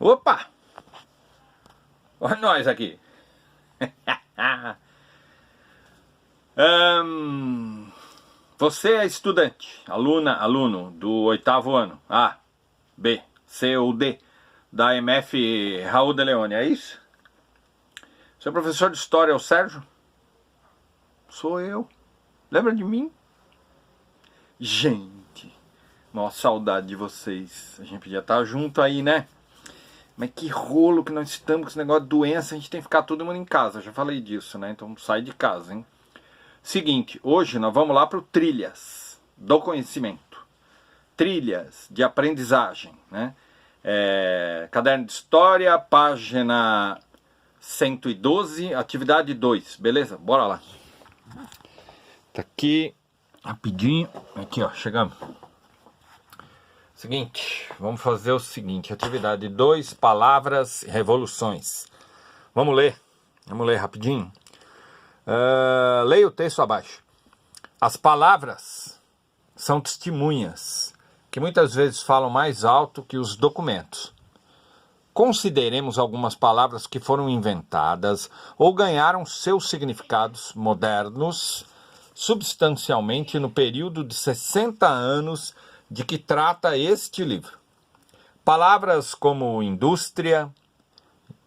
Opa! Olha nós aqui. Você é estudante, aluno do 8º ano, A, B, C ou D, da MF Raul de Leone, é isso? Seu professor de história é o Sérgio? Sou eu. Lembra de mim? Gente, maior saudade de vocês. A gente podia estar junto aí, né? Mas que rolo que nós estamos com esse negócio de doença, a gente tem que ficar todo mundo em casa. Eu já falei disso, né? Então sai de casa, hein? Seguinte, hoje nós vamos lá para o Trilhas do Conhecimento. Trilhas de aprendizagem, né? Caderno de História, página 112, atividade 2, beleza? Bora lá. Tá aqui, rapidinho. Aqui, ó, chegamos. Seguinte, vamos fazer o seguinte, atividade 2, palavras e revoluções. Vamos ler rapidinho. Leia o texto abaixo. As palavras são testemunhas, que muitas vezes falam mais alto que os documentos. Consideremos algumas palavras que foram inventadas ou ganharam seus significados modernos substancialmente no período de 60 anos de que trata este livro. Palavras como indústria,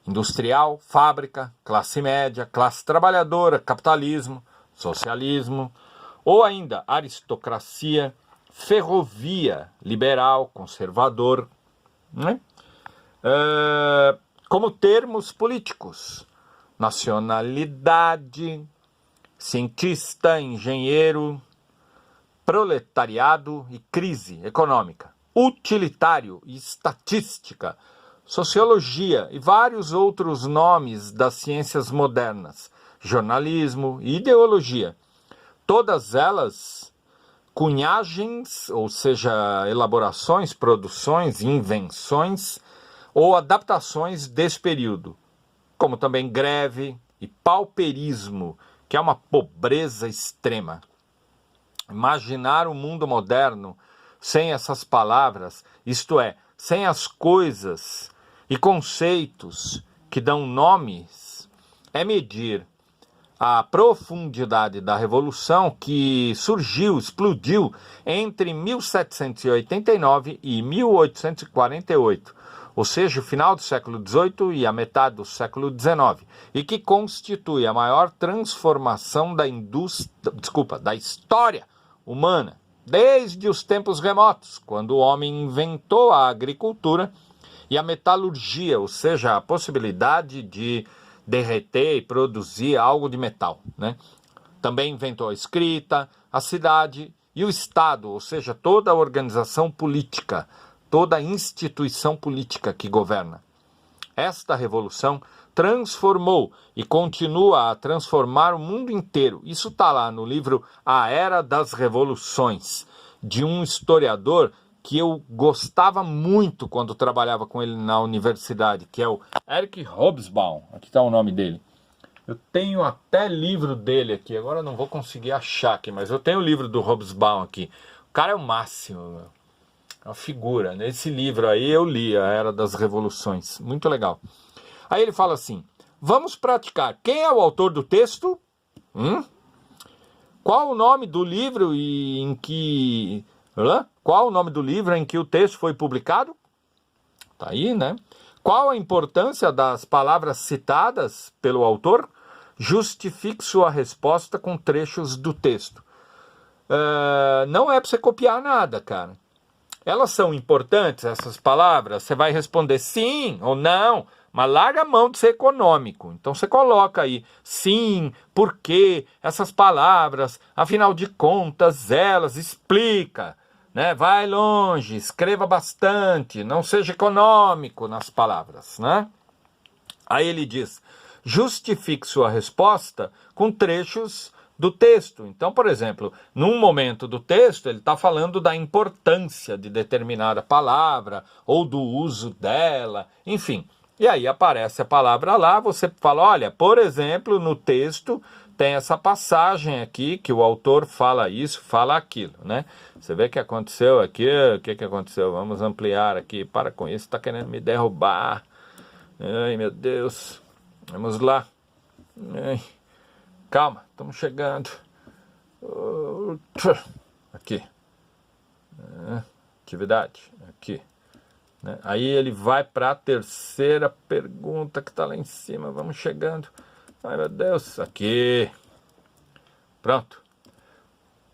industrial, fábrica, classe média, classe trabalhadora, capitalismo, socialismo, ou ainda aristocracia, ferrovia, liberal, conservador, né? Como termos políticos, nacionalidade, cientista, engenheiro, proletariado e crise econômica, utilitário e estatística, sociologia e vários outros nomes das ciências modernas, jornalismo e ideologia. Todas elas cunhagens, ou seja, elaborações, produções, invenções ou adaptações desse período, como também greve e pauperismo, que é uma pobreza extrema. Imaginar o mundo moderno sem essas palavras, isto é, sem as coisas e conceitos que dão nomes, é medir a profundidade da revolução que explodiu entre 1789 e 1848, ou seja, o final do século XVIII e a metade do século XIX, e que constitui a maior transformação da história humana, desde os tempos remotos, quando o homem inventou a agricultura e a metalurgia, ou seja, a possibilidade de derreter e produzir algo de metal, né? Também inventou a escrita, a cidade e o Estado, ou seja, toda a organização política, toda a instituição política que governa. Esta revolução transformou e continua a transformar o mundo inteiro. Isso está lá no livro A Era das Revoluções, de um historiador que eu gostava muito quando trabalhava com ele na universidade, que é o Eric Hobsbawm. Aqui está o nome dele. Eu tenho até livro dele aqui, agora não vou conseguir achar aqui, mas eu tenho o livro do Hobsbawm aqui. O cara é o máximo, meu. É uma figura. Nesse livro aí eu li A Era das Revoluções. Muito legal. Aí ele fala assim, vamos praticar. Quem é o autor do texto? Qual o nome do livro Qual o nome do livro em que o texto foi publicado? Tá aí, né? Qual a importância das palavras citadas pelo autor? Justifique sua resposta com trechos do texto. Não é para você copiar nada, cara. Elas são importantes, essas palavras? Você vai responder sim ou não, mas larga a mão de ser econômico. Então você coloca aí, sim, porque essas palavras, afinal de contas, elas explica, né? Vai longe, escreva bastante, não seja econômico nas palavras, né? Aí ele diz, justifique sua resposta com trechos do texto. Então, por exemplo, num momento do texto, ele está falando da importância de determinada palavra ou do uso dela, enfim. E aí aparece a palavra lá, você fala, olha, por exemplo, no texto tem essa passagem aqui que o autor fala isso, fala aquilo, né? Você vê que aconteceu aqui, o que aconteceu? Vamos ampliar aqui, para com isso, está querendo me derrubar. Ai, meu Deus. Vamos lá. Ai. Calma, estamos chegando. Aqui. Atividade, aqui. Né? Aí ele vai para a terceira pergunta que está lá em cima. Vamos chegando. Ai, meu Deus. Aqui. Pronto.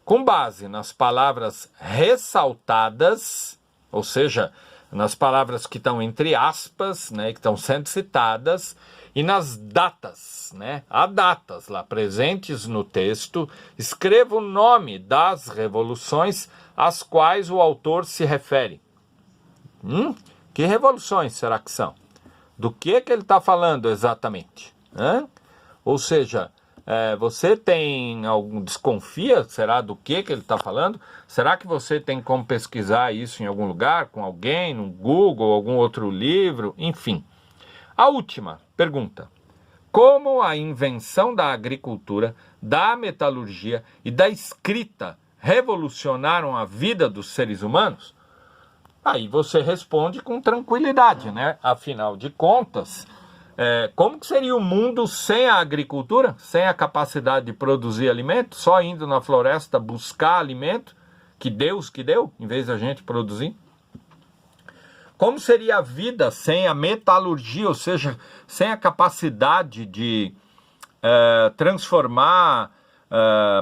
Com base nas palavras ressaltadas, ou seja, nas palavras que estão entre aspas, né, que estão sendo citadas, e nas datas, né, há datas lá presentes no texto, escreva o nome das revoluções às quais o autor se refere. Que revoluções será que são? Do que ele está falando exatamente? Ou seja, você tem algum desconfia, será do que ele está falando? Será que você tem como pesquisar isso em algum lugar, com alguém, no Google, algum outro livro, enfim. A última pergunta. Como a invenção da agricultura, da metalurgia e da escrita revolucionaram a vida dos seres humanos? Aí você responde com tranquilidade, né? Afinal de contas, como que seria o mundo sem a agricultura? Sem a capacidade de produzir alimento? Só indo na floresta buscar alimento? Que Deus que deu, em vez da gente produzir? Como seria a vida sem a metalurgia, ou seja, sem a capacidade de transformar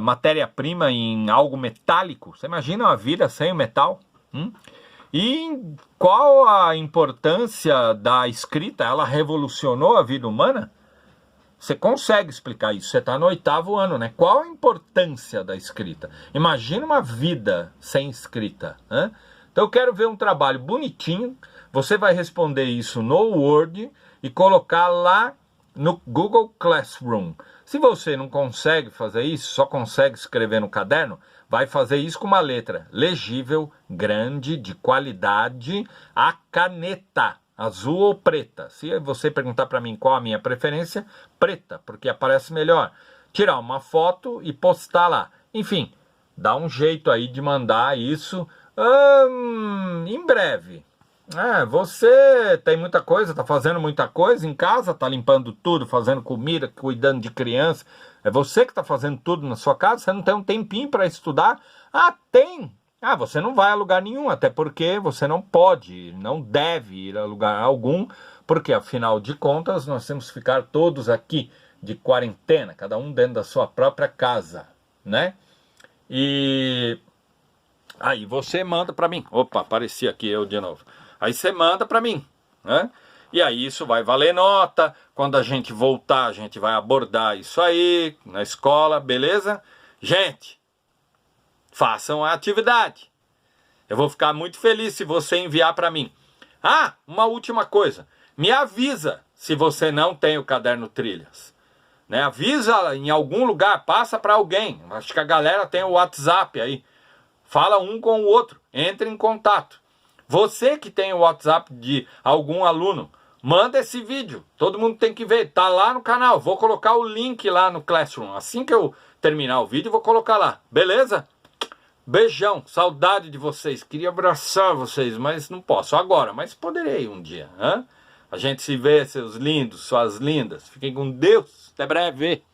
matéria-prima em algo metálico? Você imagina uma vida sem o metal? E qual a importância da escrita? Ela revolucionou a vida humana? Você consegue explicar isso? Você está no 8º ano, né? Qual a importância da escrita? Imagina uma vida sem escrita, né? Então eu quero ver um trabalho bonitinho. Você vai responder isso no Word e colocar lá no Google Classroom. Se você não consegue fazer isso, só consegue escrever no caderno, vai fazer isso com uma letra legível, grande, de qualidade, a caneta, azul ou preta. Se você perguntar para mim qual a minha preferência, preta, porque aparece melhor. Tirar uma foto e postar lá. Enfim, dá um jeito aí de mandar isso em breve. Você tem muita coisa, tá fazendo muita coisa em casa, tá limpando tudo, fazendo comida, cuidando de criança. É você que tá fazendo tudo na sua casa, você não tem um tempinho para estudar? Tem. Você não vai a lugar nenhum, até porque você não pode, não deve ir a lugar algum, porque afinal de contas nós temos que ficar todos aqui de quarentena, cada um dentro da sua própria casa, né? E aí você manda para mim. Opa, apareci aqui eu de novo. Aí você manda para mim, né? E aí isso vai valer nota. Quando a gente voltar, a gente vai abordar isso aí na escola, beleza? Gente, façam a atividade. Eu vou ficar muito feliz se você enviar para mim. Uma última coisa. Me avisa se você não tem o caderno Trilhas. Né? Avisa em algum lugar, passa para alguém. Acho que a galera tem o WhatsApp aí. Fala um com o outro, entre em contato. Você que tem o WhatsApp de algum aluno, manda esse vídeo. Todo mundo tem que ver, tá lá no canal. Vou colocar o link lá no Classroom. Assim que eu terminar o vídeo, vou colocar lá. Beleza? Beijão, saudade de vocês. Queria abraçar vocês, mas não posso agora. Mas poderei um dia. A gente se vê, seus lindos, suas lindas. Fiquem com Deus. Até breve.